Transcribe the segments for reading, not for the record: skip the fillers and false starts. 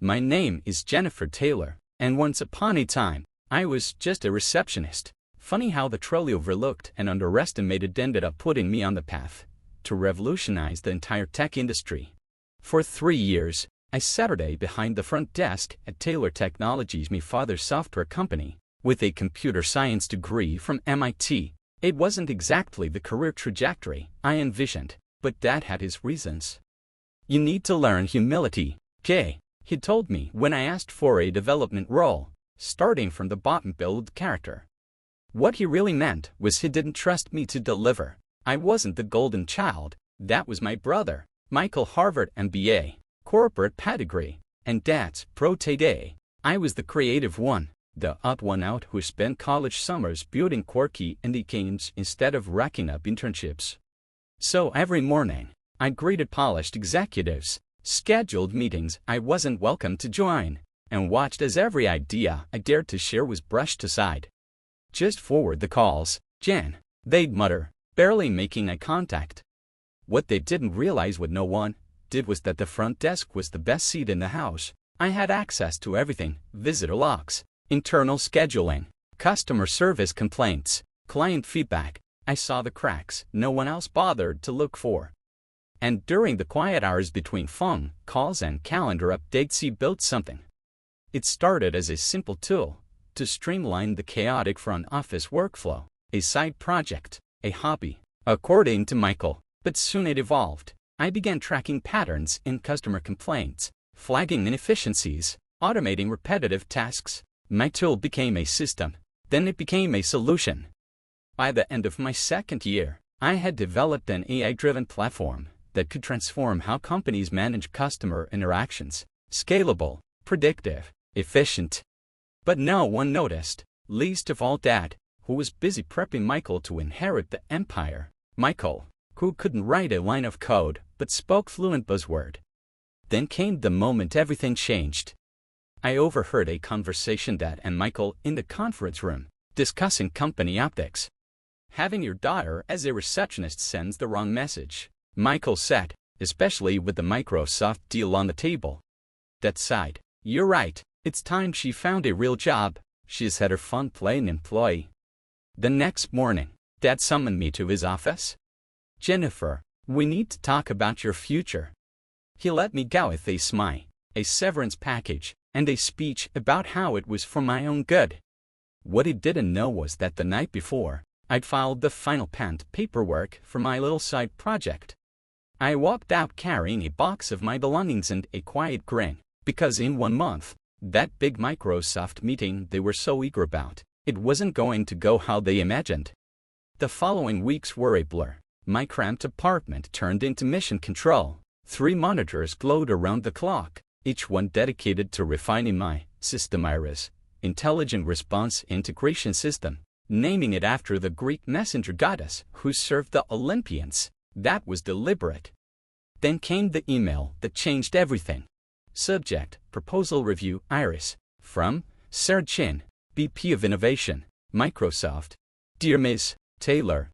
My name is Jennifer Taylor, and once upon a time, I was just a receptionist. Funny how the trolley overlooked and underestimated ended up putting me on the path to revolutionize the entire tech industry. For 3 years, I sat behind the front desk at Taylor Technologies, my father's software company. With a computer science degree from MIT, it wasn't exactly the career trajectory I envisioned, but Dad had his reasons. "You need to learn humility, Kay," he told me when I asked for a development role, starting from the bottom build character. What he really meant was he didn't trust me to deliver. I wasn't the golden child. That was my brother, Michael, Harvard MBA, corporate pedigree, and Dad's protege. I was the creative one, the odd one out who spent college summers building quirky indie games instead of racking up internships. So every morning, I greeted polished executives, scheduled meetings I wasn't welcome to join, and watched as every idea I dared to share was brushed aside. "Just forward the calls, Jen," they'd mutter, barely making eye contact. What they didn't realize, what no one did, was that the front desk was the best seat in the house. I had access to everything: visitor logs, internal scheduling, customer service complaints, client feedback. I saw the cracks no one else bothered to look for. And during the quiet hours between phone calls and calendar updates, he built something. It started as a simple tool to streamline the chaotic front office workflow, a side project, a hobby, according to Michael, but soon it evolved. I began tracking patterns in customer complaints, flagging inefficiencies, automating repetitive tasks. My tool became a system, then it became a solution. By the end of my second year, I had developed an AI-driven platform that could transform how companies manage customer interactions: scalable, predictive, efficient. But no one noticed, least of all Dad, who was busy prepping Michael to inherit the empire. Michael, who couldn't write a line of code but spoke fluent buzzword. Then came the moment everything changed. I overheard a conversation Dad and Michael in the conference room, discussing company optics. "Having your daughter as a receptionist sends the wrong message," Michael said, especially with the Microsoft deal on the table. Dad sighed. "You're right. It's time she found a real job. She's had her fun playing employee." The next morning, Dad summoned me to his office. "Jennifer, we need to talk about your future." He let me go with a smile, a severance package, and a speech about how it was for my own good. What he didn't know was that the night before, I'd filed the final penned paperwork for my little side project. I walked out carrying a box of my belongings and a quiet grin, because in 1 month, that big Microsoft meeting they were so eager about, it wasn't going to go how they imagined. The following weeks were a blur. My cramped apartment turned into mission control. 3 monitors glowed around the clock, each one dedicated to refining my system: Iris, Intelligent Response Integration System, naming it after the Greek messenger goddess who served the Olympians. That was deliberate. Then came the email that changed everything. Subject: Proposal Review, Iris. From Sarah Chin, VP of Innovation, Microsoft. "Dear Ms. Taylor,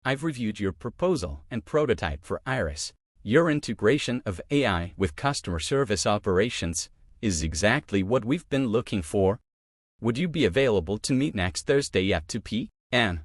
I've reviewed your proposal and prototype for Iris. Your integration of AI with customer service operations is exactly what we've been looking for. Would you be available to meet next Thursday at 2 p.m.?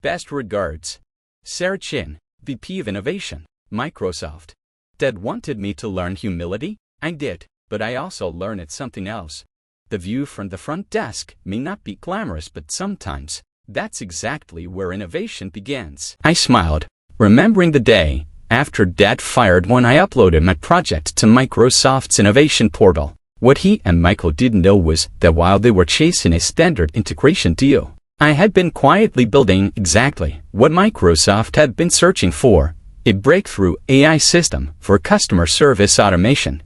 Best regards, Sarah Chin, VP of Innovation, Microsoft." Dad wanted me to learn humility. I did, but I also learned something else. The view from the front desk may not be glamorous, but sometimes that's exactly where innovation begins. I smiled, remembering the day after Dad fired when I uploaded my project to Microsoft's innovation portal. What he and Michael didn't know was that while they were chasing a standard integration deal, I had been quietly building exactly what Microsoft had been searching for: a breakthrough AI system for customer service automation.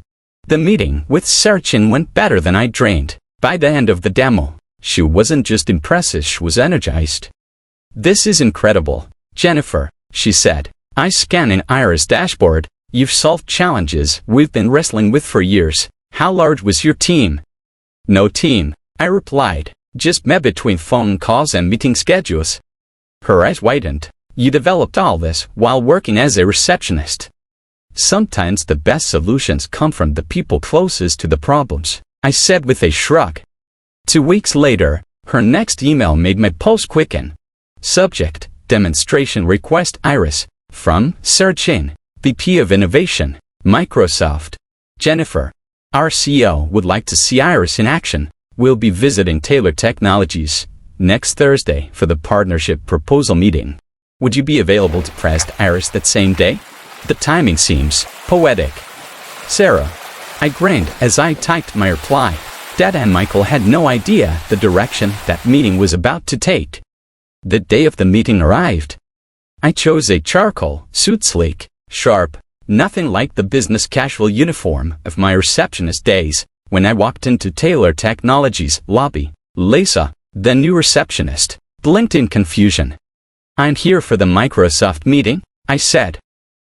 The meeting with Sarah Chin went better than I dreamed. By the end of the demo, she wasn't just impressed, she was energized. "This is incredible, Jennifer," she said. "I scan an Iris dashboard. You've solved challenges we've been wrestling with for years. How large was your team?" "No team," I replied. "Just me between phone calls and meeting schedules." Her eyes widened. "You developed all this while working as a receptionist?" Sometimes the best solutions come from the people closest to the problems, I said with a shrug. 2 weeks later, her next email made my pulse quicken. Subject: Demonstration Request Iris. From Sarah Chin, VP of Innovation, Microsoft. Jennifer, our CEO would like to see Iris in action. We'll be visiting Taylor Technologies next Thursday for the partnership proposal meeting. Would you be available to press Iris that same day? The timing seems poetic. Sarah. I grinned as I typed my reply. Dad and Michael had no idea the direction that meeting was about to take. The day of the meeting arrived. I chose a charcoal suit, sleek, sharp, nothing like the business casual uniform of my receptionist days. When I walked into Taylor Technologies' lobby, Lisa, the new receptionist, blinked in confusion. I'm here for the Microsoft meeting, I said.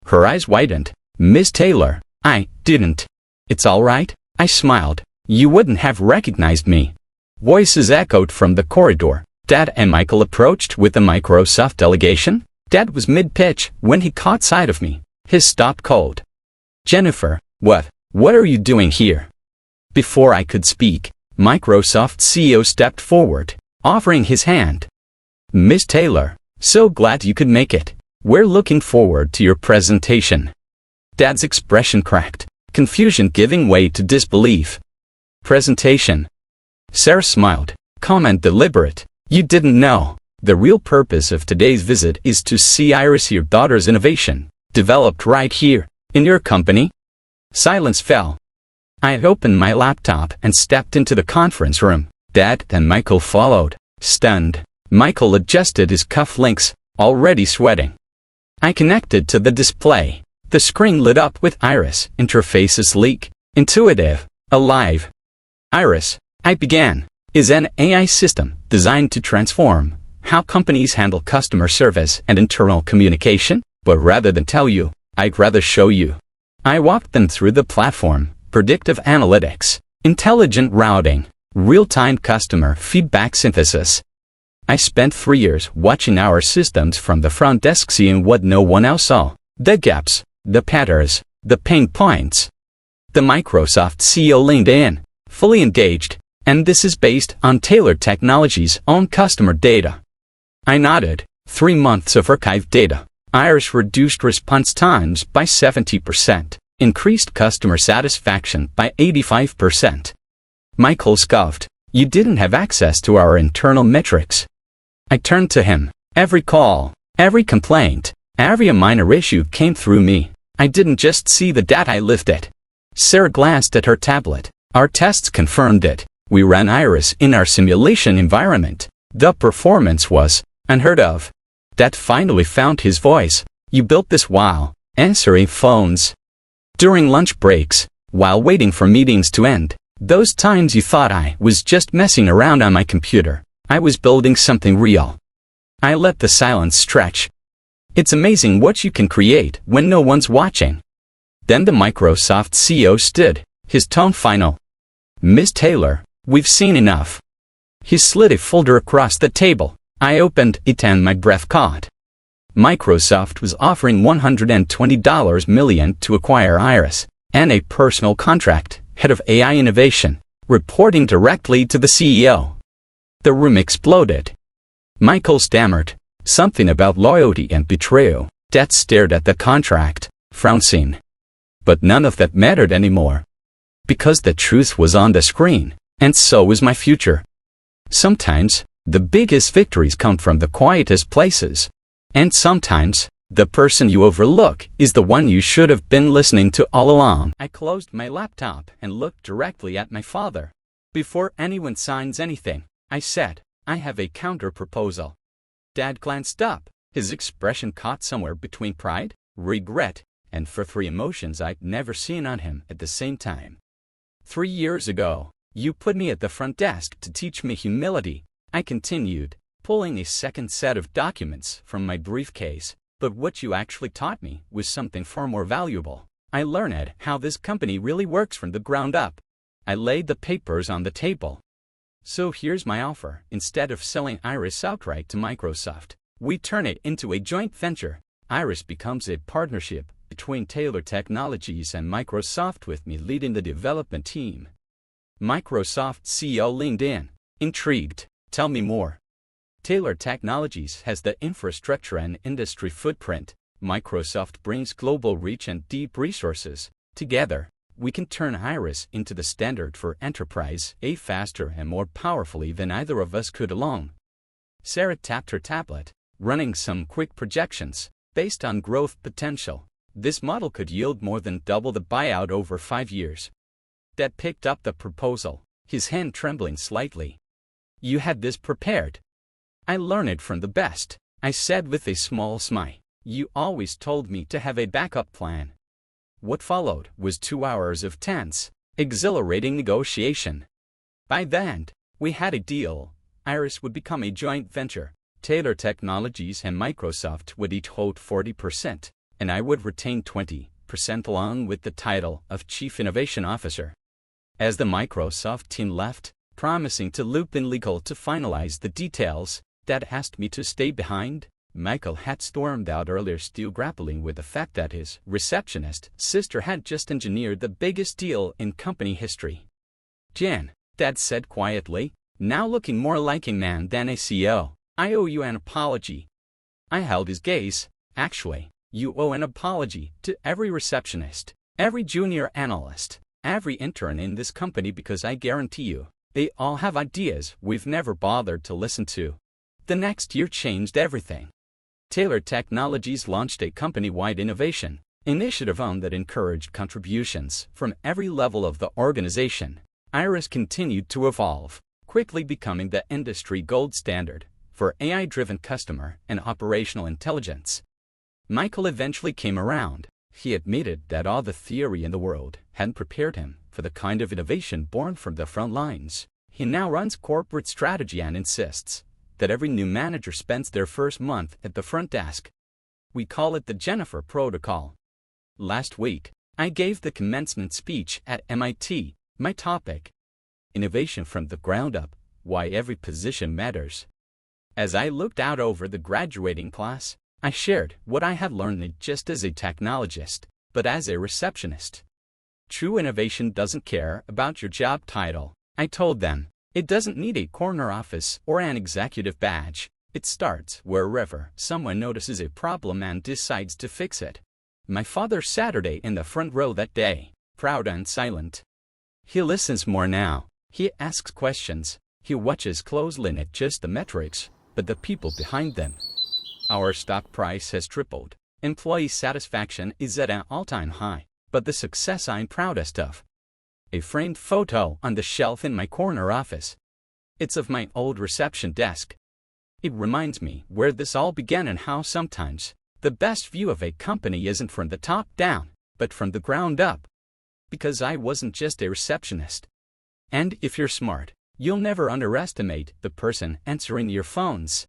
Her eyes widened. Miss Taylor, I didn't. It's all right, I smiled. You wouldn't have recognized me. Voices echoed from the corridor. Dad and Michael approached with the Microsoft delegation. Dad was mid-pitch when he caught sight of me. He stopped cold. Jennifer, what are you doing here? Before I could speak, Microsoft CEO stepped forward, offering his hand. Miss Taylor, so glad you could make it. We're looking forward to your presentation. Dad's expression cracked, confusion giving way to disbelief. Presentation. Sarah smiled, calm and deliberate. You didn't know. The real purpose of today's visit is to see Iris, your daughter's innovation, developed right here, in your company. Silence fell. I opened my laptop and stepped into the conference room. Dad and Michael followed, stunned. Michael adjusted his cufflinks, already sweating. I connected to the display. The screen lit up with Iris, interface sleek, intuitive, alive. Iris, I began, is an AI system designed to transform how companies handle customer service and internal communication, but rather than tell you, I'd rather show you. I walked them through the platform, predictive analytics, intelligent routing, real-time customer feedback synthesis. I spent 3 years watching our systems from the front desk, seeing what no one else saw. The gaps, the patterns, the pain points. The Microsoft CEO leaned in, fully engaged, and this is based on Taylor Technologies' own customer data. I nodded. 3 months of archived data. Iris reduced response times by 70%, increased customer satisfaction by 85%. Michael scoffed. You didn't have access to our internal metrics. I turned to him. Every call, every complaint, every minor issue came through me. I didn't just see the data, I lived it. Sarah glanced at her tablet. Our tests confirmed it. We ran Iris in our simulation environment. The performance was unheard of. Dad finally found his voice. You built this while answering phones. During lunch breaks, while waiting for meetings to end, those times you thought I was just messing around on my computer. I was building something real. I let the silence stretch. It's amazing what you can create when no one's watching. Then the Microsoft CEO stood, his tone final. Miss Taylor, we've seen enough. He slid a folder across the table. I opened it and my breath caught. Microsoft was offering $120 million to acquire Iris, and a personal contract, head of AI innovation, reporting directly to the CEO. The room exploded. Michael stammered, something about loyalty and betrayal. Dad stared at the contract, frowning. But none of that mattered anymore. Because the truth was on the screen, and so was my future. Sometimes, the biggest victories come from the quietest places. And sometimes, the person you overlook is the one you should have been listening to all along. I closed my laptop and looked directly at my father. Before anyone signs anything, I said, I have a counter-proposal. Dad glanced up. His expression caught somewhere between pride, regret, and for 3 emotions I'd never seen on him at the same time. 3 years ago, you put me at the front desk to teach me humility, I continued, pulling a second set of documents from my briefcase. But what you actually taught me was something far more valuable. I learned how this company really works from the ground up. I laid the papers on the table. So here's my offer. Instead of selling Iris outright to Microsoft, we turn it into a joint venture. Iris becomes a partnership between Taylor Technologies and Microsoft, with me leading the development team. Microsoft CEO leaned in, intrigued. Tell me more. Taylor Technologies has the infrastructure and industry footprint. Microsoft brings global reach and deep resources. Together, we can turn Iris into the standard for enterprise, faster and more powerfully than either of us could alone. Sarah tapped her tablet, running some quick projections. Based on growth potential, this model could yield more than double the buyout over 5 years. Dad picked up the proposal, his hand trembling slightly. You had this prepared? I learned it from the best, I said with a small smile. You always told me to have a backup plan. What followed was 2 hours of tense, exhilarating negotiation. By the end, we had a deal. Iris would become a joint venture. Taylor Technologies and Microsoft would each hold 40%, and I would retain 20%, along with the title of Chief Innovation Officer. As the Microsoft team left, promising to loop in legal to finalize the details, Dad asked me to stay behind. Michael had stormed out earlier, still grappling with the fact that his receptionist sister had just engineered the biggest deal in company history. Jen, Dad said quietly, now looking more like a man than a CEO. I owe you an apology. I held his gaze. Actually, you owe an apology to every receptionist, every junior analyst, every intern in this company, because I guarantee you, they all have ideas we've never bothered to listen to. The next year changed everything. Taylor Technologies launched a company-wide innovation initiative that encouraged contributions from every level of the organization. Iris continued to evolve, quickly becoming the industry gold standard for AI-driven customer and operational intelligence. Michael eventually came around. He admitted that all the theory in the world hadn't prepared him for the kind of innovation born from the front lines. He now runs corporate strategy and insists that every new manager spends their first month at the front desk. We call it the Jennifer Protocol. Last week, I gave the commencement speech at MIT. My topic: Innovation from the Ground Up, Why Every Position Matters. As I looked out over the graduating class, I shared what I had learned not just as a technologist, but as a receptionist. True innovation doesn't care about your job title, I told them. It doesn't need a corner office or an executive badge. It starts wherever someone notices a problem and decides to fix it. My father sat in the front row that day, proud and silent. He listens more now. He asks questions. He watches closely not just the metrics, but the people behind them. Our stock price has tripled. Employee satisfaction is at an all-time high. But the success I'm proudest of: a framed photo on the shelf in my corner office. It's of my old reception desk. It reminds me where this all began and how sometimes the best view of a company isn't from the top down, but from the ground up. Because I wasn't just a receptionist. And if you're smart, you'll never underestimate the person answering your phones.